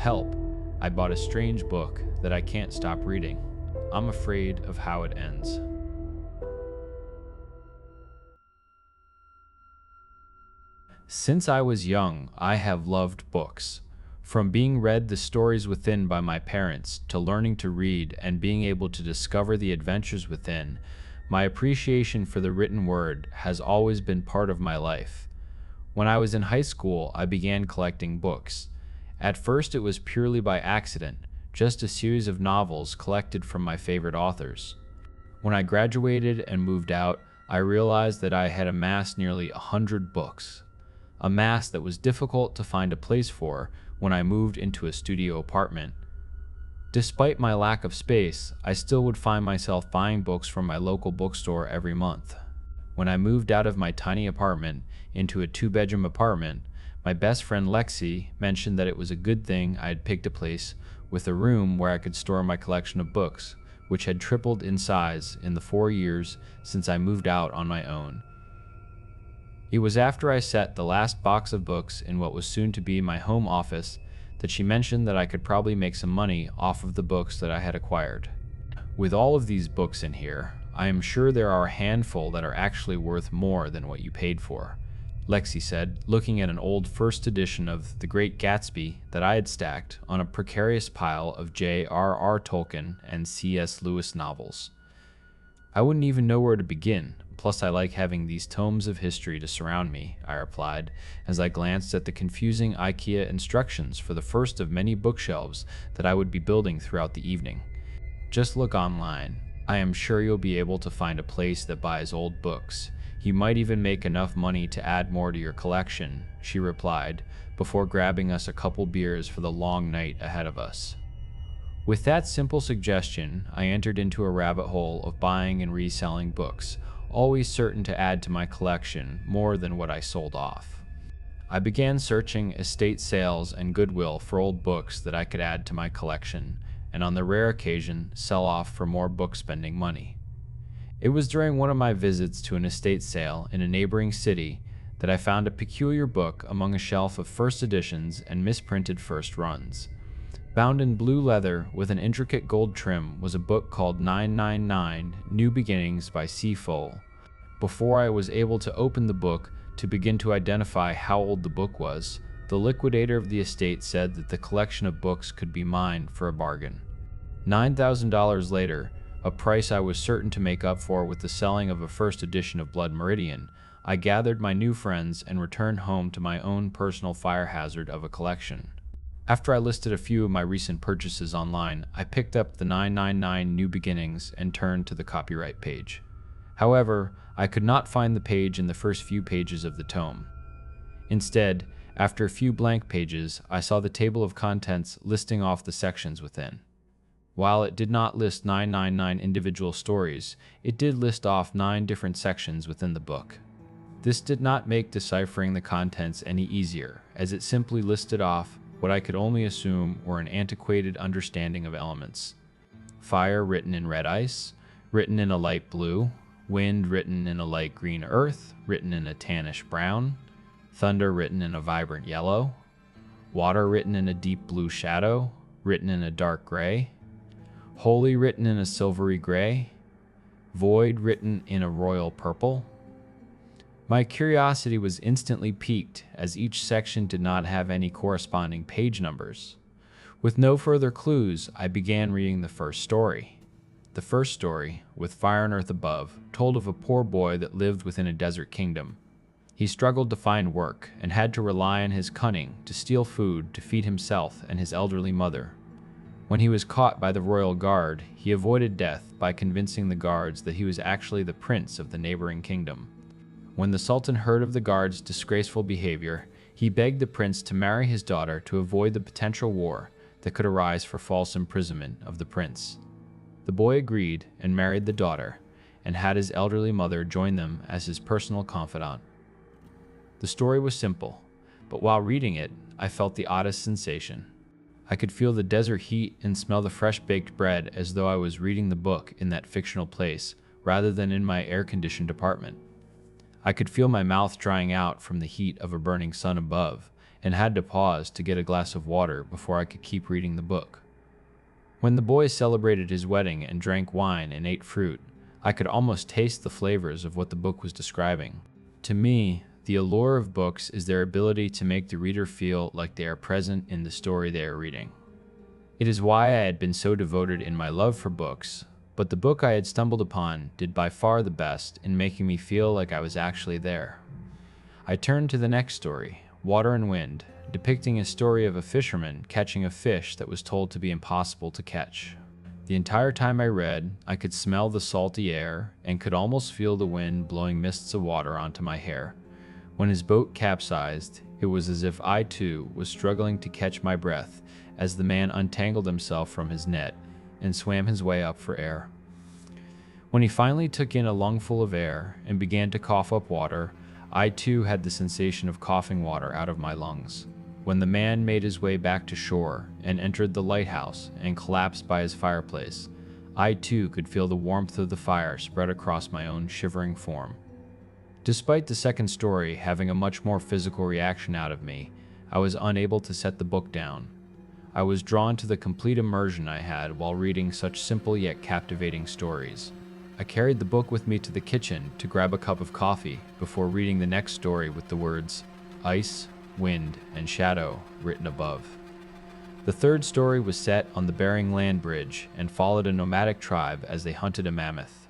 help, I bought a strange book that I can't stop reading. I'm afraid of how it ends. Since I was young, I have loved books. From being read the stories within by my parents, to learning to read and being able to discover the adventures within, my appreciation for the written word has always been part of my life. When I was in high school, I began collecting books. At first, it was purely by accident, just a series of novels collected from my favorite authors. When I graduated and moved out, I realized that I had amassed nearly 100 books, a mass that was difficult to find a place for when I moved into a studio apartment. Despite my lack of space, I still would find myself buying books from my local bookstore every month. When I moved out of my tiny apartment into a 2-bedroom apartment, my best friend Lexi mentioned that it was a good thing I had picked a place with a room where I could store my collection of books, which had tripled in size in the 4 years since I moved out on my own. It was after I set the last box of books in what was soon to be my home office that she mentioned that I could probably make some money off of the books that I had acquired. With all of these books in here, I am sure there are a handful that are actually worth more than what you paid for, Lexi said, looking at an old first edition of The Great Gatsby that I had stacked on a precarious pile of J.R.R. Tolkien and C.S. Lewis novels. I wouldn't even know where to begin, plus I like having these tomes of history to surround me, I replied, as I glanced at the confusing IKEA instructions for the first of many bookshelves that I would be building throughout the evening. Just look online. I am sure you'll be able to find a place that buys old books. You might even make enough money to add more to your collection, she replied, before grabbing us a couple beers for the long night ahead of us. With that simple suggestion, I entered into a rabbit hole of buying and reselling books, always certain to add to my collection more than what I sold off. I began searching estate sales and Goodwill for old books that I could add to my collection, and on the rare occasion, sell off for more book-spending money. It was during one of my visits to an estate sale in a neighboring city that I found a peculiar book among a shelf of first editions and misprinted first runs. Bound in blue leather with an intricate gold trim was a book called 999 New Beginnings by C. Fowle. Before I was able to open the book to begin to identify how old the book was, the liquidator of the estate said that the collection of books could be mine for a bargain. $9,000 later, a price I was certain to make up for with the selling of a first edition of Blood Meridian, I gathered my new friends and returned home to my own personal fire hazard of a collection. After I listed a few of my recent purchases online, I picked up the 999 New Beginnings and turned to the copyright page. However, I could not find the page in the first few pages of the tome. Instead, after a few blank pages, I saw the table of contents listing off the sections within. While it did not list 999 individual stories, it did list off 9 different sections within the book. This did not make deciphering the contents any easier, as it simply listed off what I could only assume were an antiquated understanding of elements. Fire written in red ice, written in a light blue, wind written in a light green earth, written in a tannish brown, thunder written in a vibrant yellow, water written in a deep blue shadow, written in a dark gray, holy written in a silvery gray, void written in a royal purple. My curiosity was instantly piqued, as each section did not have any corresponding page numbers. With no further clues, I began reading the first story. The first story, with fire and earth above, told of a poor boy that lived within a desert kingdom. He struggled to find work and had to rely on his cunning to steal food to feed himself and his elderly mother. When he was caught by the royal guard, he avoided death by convincing the guards that he was actually the prince of the neighboring kingdom. When the Sultan heard of the guard's disgraceful behavior, he begged the prince to marry his daughter to avoid the potential war that could arise for false imprisonment of the prince. The boy agreed and married the daughter, and had his elderly mother join them as his personal confidant. The story was simple, but while reading it, I felt the oddest sensation. I could feel the desert heat and smell the fresh-baked bread as though I was reading the book in that fictional place rather than in my air-conditioned apartment. I could feel my mouth drying out from the heat of a burning sun above, and had to pause to get a glass of water before I could keep reading the book. When the boy celebrated his wedding and drank wine and ate fruit, I could almost taste the flavors of what the book was describing. To me, the allure of books is their ability to make the reader feel like they are present in the story they are reading. It is why I had been so devoted in my love for books, but the book I had stumbled upon did by far the best in making me feel like I was actually there. I turned to the next story, Water and Wind, depicting a story of a fisherman catching a fish that was told to be impossible to catch. The entire time I read, I could smell the salty air and could almost feel the wind blowing mists of water onto my hair. When his boat capsized, it was as if I too was struggling to catch my breath as the man untangled himself from his net and swam his way up for air. When he finally took in a lungful of air and began to cough up water, I too had the sensation of coughing water out of my lungs. When the man made his way back to shore and entered the lighthouse and collapsed by his fireplace, I too could feel the warmth of the fire spread across my own shivering form. Despite the second story having a much more physical reaction out of me, I was unable to set the book down. I was drawn to the complete immersion I had while reading such simple yet captivating stories. I carried the book with me to the kitchen to grab a cup of coffee before reading the next story with the words, Ice, Wind, and Shadow written above. The third story was set on the Bering Land Bridge and followed a nomadic tribe as they hunted a mammoth.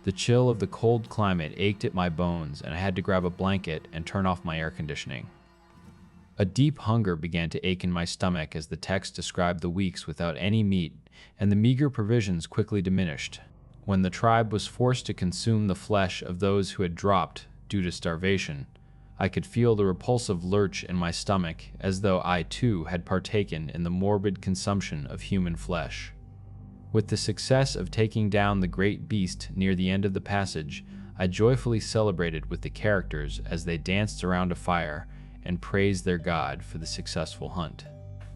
The chill of the cold climate ached at my bones, and I had to grab a blanket and turn off my air conditioning. A deep hunger began to ache in my stomach as the text described the weeks without any meat, and the meager provisions quickly diminished. When the tribe was forced to consume the flesh of those who had dropped due to starvation, I could feel the repulsive lurch in my stomach as though I too had partaken in the morbid consumption of human flesh. With the success of taking down the great beast near the end of the passage, I joyfully celebrated with the characters as they danced around a fire and praised their god for the successful hunt.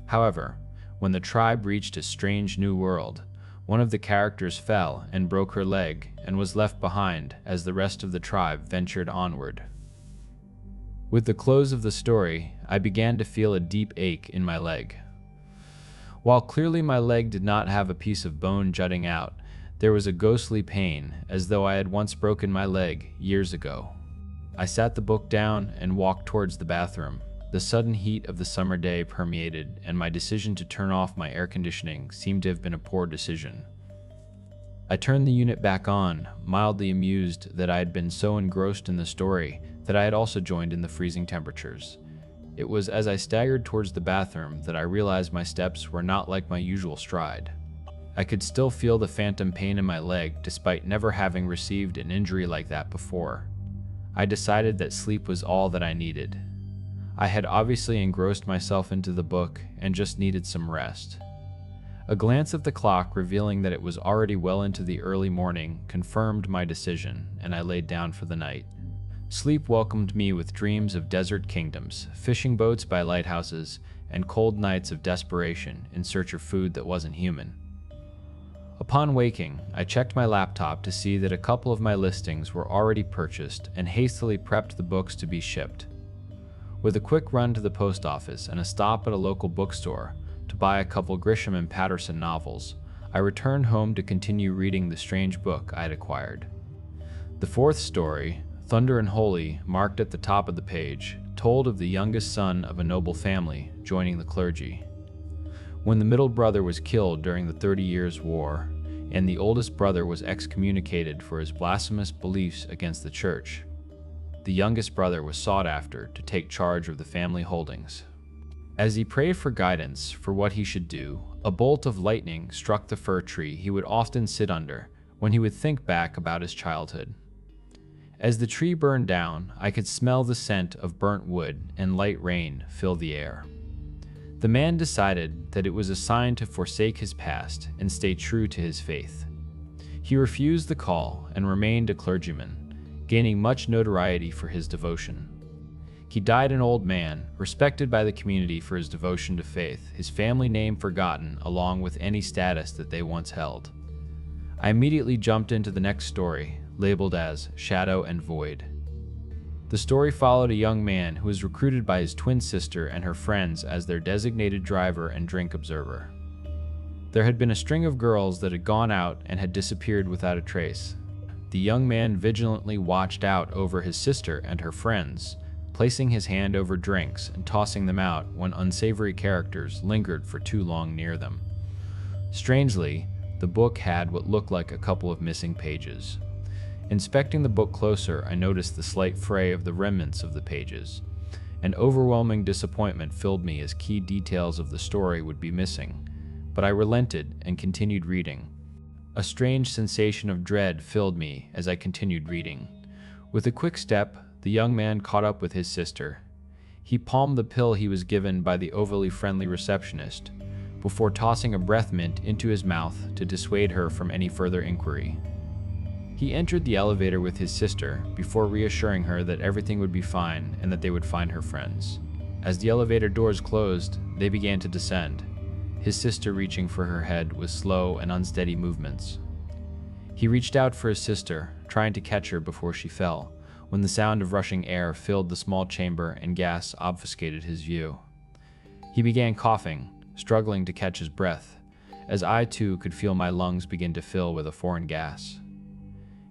However, when the tribe reached a strange new world, one of the characters fell and broke her leg and was left behind as the rest of the tribe ventured onward. With the close of the story, I began to feel a deep ache in my leg. While clearly my leg did not have a piece of bone jutting out, there was a ghostly pain, as though I had once broken my leg years ago. I sat the book down and walked towards the bathroom. The sudden heat of the summer day permeated, and my decision to turn off my air conditioning seemed to have been a poor decision. I turned the unit back on, mildly amused that I had been so engrossed in the story that I had also joined in the freezing temperatures. It was as I staggered towards the bathroom that I realized my steps were not like my usual stride. I could still feel the phantom pain in my leg despite never having received an injury like that before. I decided that sleep was all that I needed. I had obviously engrossed myself into the book and just needed some rest. A glance at the clock revealing that it was already well into the early morning confirmed my decision, and I laid down for the night. Sleep welcomed me with dreams of desert kingdoms, fishing boats by lighthouses, and cold nights of desperation in search of food that wasn't human. Upon waking, I checked my laptop to see that a couple of my listings were already purchased and hastily prepped the books to be shipped. With a quick run to the post office and a stop at a local bookstore to buy a couple Grisham and Patterson novels, I returned home to continue reading the strange book I had acquired. The fourth story, Thunder and Holy, marked at the top of the page, told of the youngest son of a noble family joining the clergy. When the middle brother was killed during the 30 Years' War, and the oldest brother was excommunicated for his blasphemous beliefs against the church, the youngest brother was sought after to take charge of the family holdings. As he prayed for guidance for what he should do, a bolt of lightning struck the fir tree he would often sit under when he would think back about his childhood. As the tree burned down, I could smell the scent of burnt wood and light rain fill the air. The man decided that it was a sign to forsake his past and stay true to his faith. He refused the call and remained a clergyman, gaining much notoriety for his devotion. He died an old man, respected by the community for his devotion to faith, his family name forgotten along with any status that they once held. I immediately jumped into the next story, labeled as Shadow and Void. The story followed a young man who was recruited by his twin sister and her friends as their designated driver and drink observer. There had been a string of girls that had gone out and had disappeared without a trace. The young man vigilantly watched out over his sister and her friends, placing his hand over drinks and tossing them out when unsavory characters lingered for too long near them. Strangely, the book had what looked like a couple of missing pages. Inspecting the book closer, I noticed the slight fray of the remnants of the pages. An overwhelming disappointment filled me as key details of the story would be missing, but I relented and continued reading. A strange sensation of dread filled me as I continued reading. With a quick step, the young man caught up with his sister. He palmed the pill he was given by the overly friendly receptionist, before tossing a breath mint into his mouth to dissuade her from any further inquiry. He entered the elevator with his sister before reassuring her that everything would be fine and that they would find her friends. As the elevator doors closed, they began to descend, his sister reaching for her head with slow and unsteady movements. He reached out for his sister, trying to catch her before she fell, when the sound of rushing air filled the small chamber and gas obfuscated his view. He began coughing, struggling to catch his breath, as I too could feel my lungs begin to fill with a foreign gas.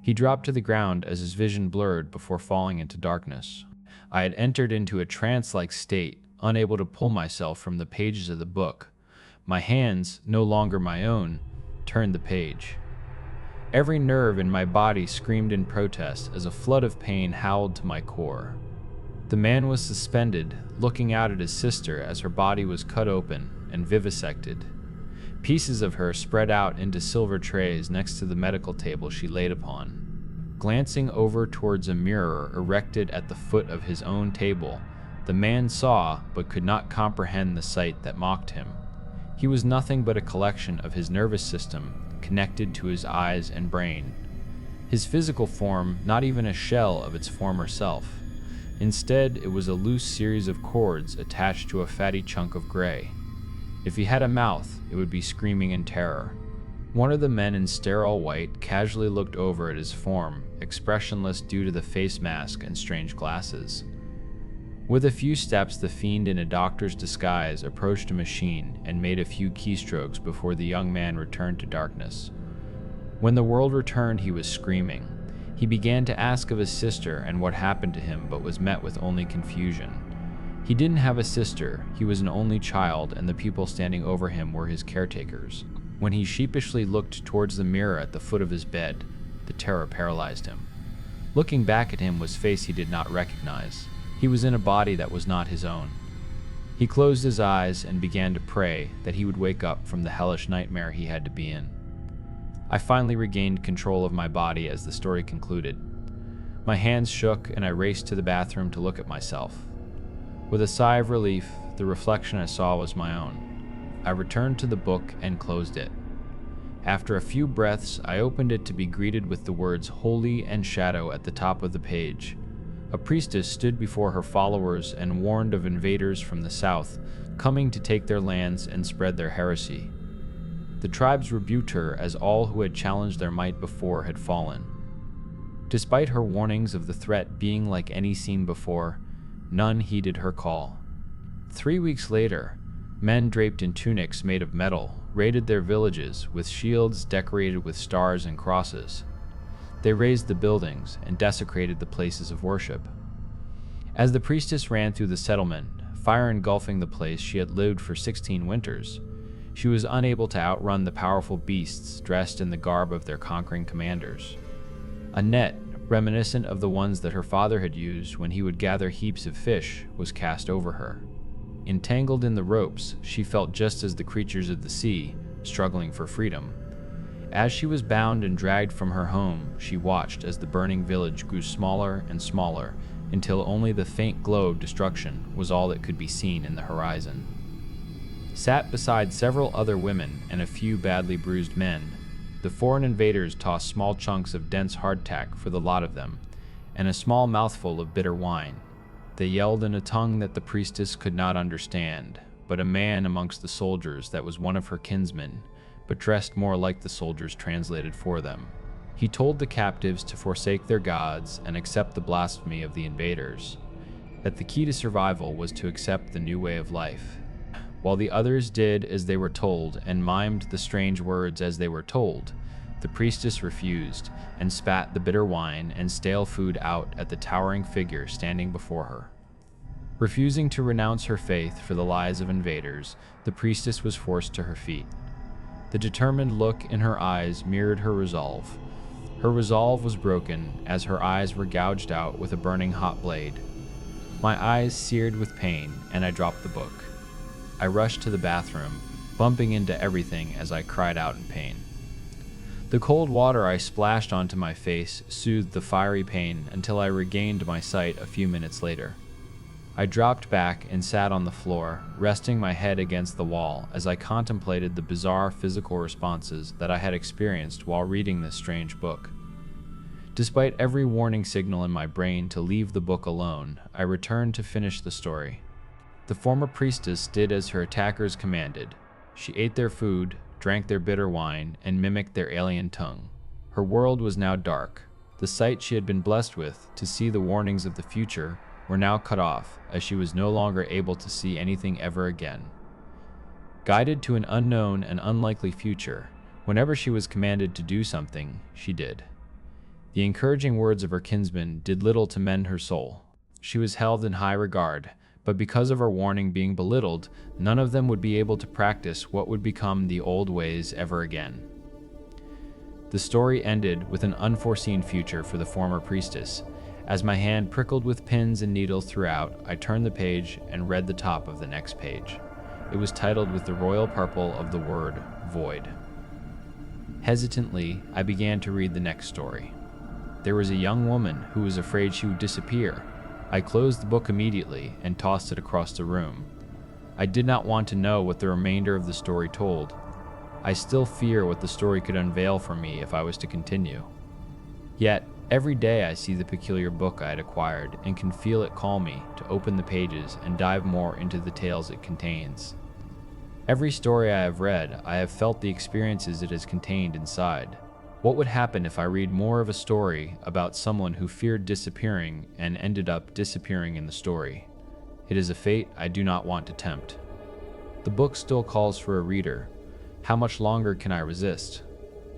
He dropped to the ground as his vision blurred before falling into darkness. I had entered into a trance-like state, unable to pull myself from the pages of the book. My hands, no longer my own, turned the page. Every nerve in my body screamed in protest as a flood of pain howled to my core. The man was suspended, looking out at his sister as her body was cut open and vivisected. Pieces of her spread out into silver trays next to the medical table she laid upon. Glancing over towards a mirror erected at the foot of his own table, the man saw but could not comprehend the sight that mocked him. He was nothing but a collection of his nervous system connected to his eyes and brain. His physical form not even a shell of its former self. Instead, it was a loose series of cords attached to a fatty chunk of gray. If he had a mouth, it would be screaming in terror. One of the men in sterile white casually looked over at his form, expressionless due to the face mask and strange glasses. With a few steps, the fiend in a doctor's disguise approached a machine and made a few keystrokes before the young man returned to darkness. When the world returned, he was screaming. He began to ask of his sister and what happened to him, but was met with only confusion. He didn't have a sister, he was an only child, and the people standing over him were his caretakers. When he sheepishly looked towards the mirror at the foot of his bed, the terror paralyzed him. Looking back at him was a face he did not recognize. He was in a body that was not his own. He closed his eyes and began to pray that he would wake up from the hellish nightmare he had to be in. I finally regained control of my body as the story concluded. My hands shook and I raced to the bathroom to look at myself. With a sigh of relief, the reflection I saw was my own. I returned to the book and closed it. After a few breaths, I opened it to be greeted with the words "Holy" and "Shadow" at the top of the page. A priestess stood before her followers and warned of invaders from the south, coming to take their lands and spread their heresy. The tribes rebuked her as all who had challenged their might before had fallen. Despite her warnings of the threat being like any seen before, none heeded her call. 3 weeks later, men draped in tunics made of metal raided their villages with shields decorated with stars and crosses. They razed the buildings and desecrated the places of worship. As the priestess ran through the settlement, fire engulfing the place she had lived for 16 winters, she was unable to outrun the powerful beasts dressed in the garb of their conquering commanders. A net, reminiscent of the ones that her father had used when he would gather heaps of fish, was cast over her. Entangled in the ropes, she felt just as the creatures of the sea, struggling for freedom. As she was bound and dragged from her home, she watched as the burning village grew smaller and smaller until only the faint glow of destruction was all that could be seen in the horizon. Sat beside several other women and a few badly bruised men, the foreign invaders tossed small chunks of dense hardtack for the lot of them, and a small mouthful of bitter wine. They yelled in a tongue that the priestess could not understand, but a man amongst the soldiers that was one of her kinsmen, but dressed more like the soldiers translated for them. He told the captives to forsake their gods and accept the blasphemy of the invaders, that the key to survival was to accept the new way of life. While the others did as they were told and mimed the strange words as they were told, the priestess refused and spat the bitter wine and stale food out at the towering figure standing before her. Refusing to renounce her faith for the lies of invaders, the priestess was forced to her feet. The determined look in her eyes mirrored her resolve. Her resolve was broken as her eyes were gouged out with a burning hot blade. My eyes seared with pain, and I dropped the book. I rushed to the bathroom, bumping into everything as I cried out in pain. The cold water I splashed onto my face soothed the fiery pain until I regained my sight a few minutes later. I dropped back and sat on the floor, resting my head against the wall as I contemplated the bizarre physical responses that I had experienced while reading this strange book. Despite every warning signal in my brain to leave the book alone, I returned to finish the story. The former priestess did as her attackers commanded. She ate their food, drank their bitter wine, and mimicked their alien tongue. Her world was now dark. The sight she had been blessed with to see the warnings of the future were now cut off, as she was no longer able to see anything ever again. Guided to an unknown and unlikely future, whenever she was commanded to do something, she did. The encouraging words of her kinsmen did little to mend her soul. She was held in high regard, but because of her warning being belittled, none of them would be able to practice what would become the old ways ever again. The story ended with an unforeseen future for the former priestess. As my hand prickled with pins and needles throughout, I turned the page and read the top of the next page. It was titled with the royal purple of the word void. Hesitantly, I began to read the next story. There was a young woman who was afraid she would disappear. I closed the book immediately and tossed it across the room. I did not want to know what the remainder of the story told. I still fear what the story could unveil for me if I was to continue. Yet, every day I see the peculiar book I had acquired and can feel it call me to open the pages and dive more into the tales it contains. Every story I have read, I have felt the experiences it has contained inside. What would happen if I read more of a story about someone who feared disappearing and ended up disappearing in the story? It is a fate I do not want to tempt. The book still calls for a reader. How much longer can I resist?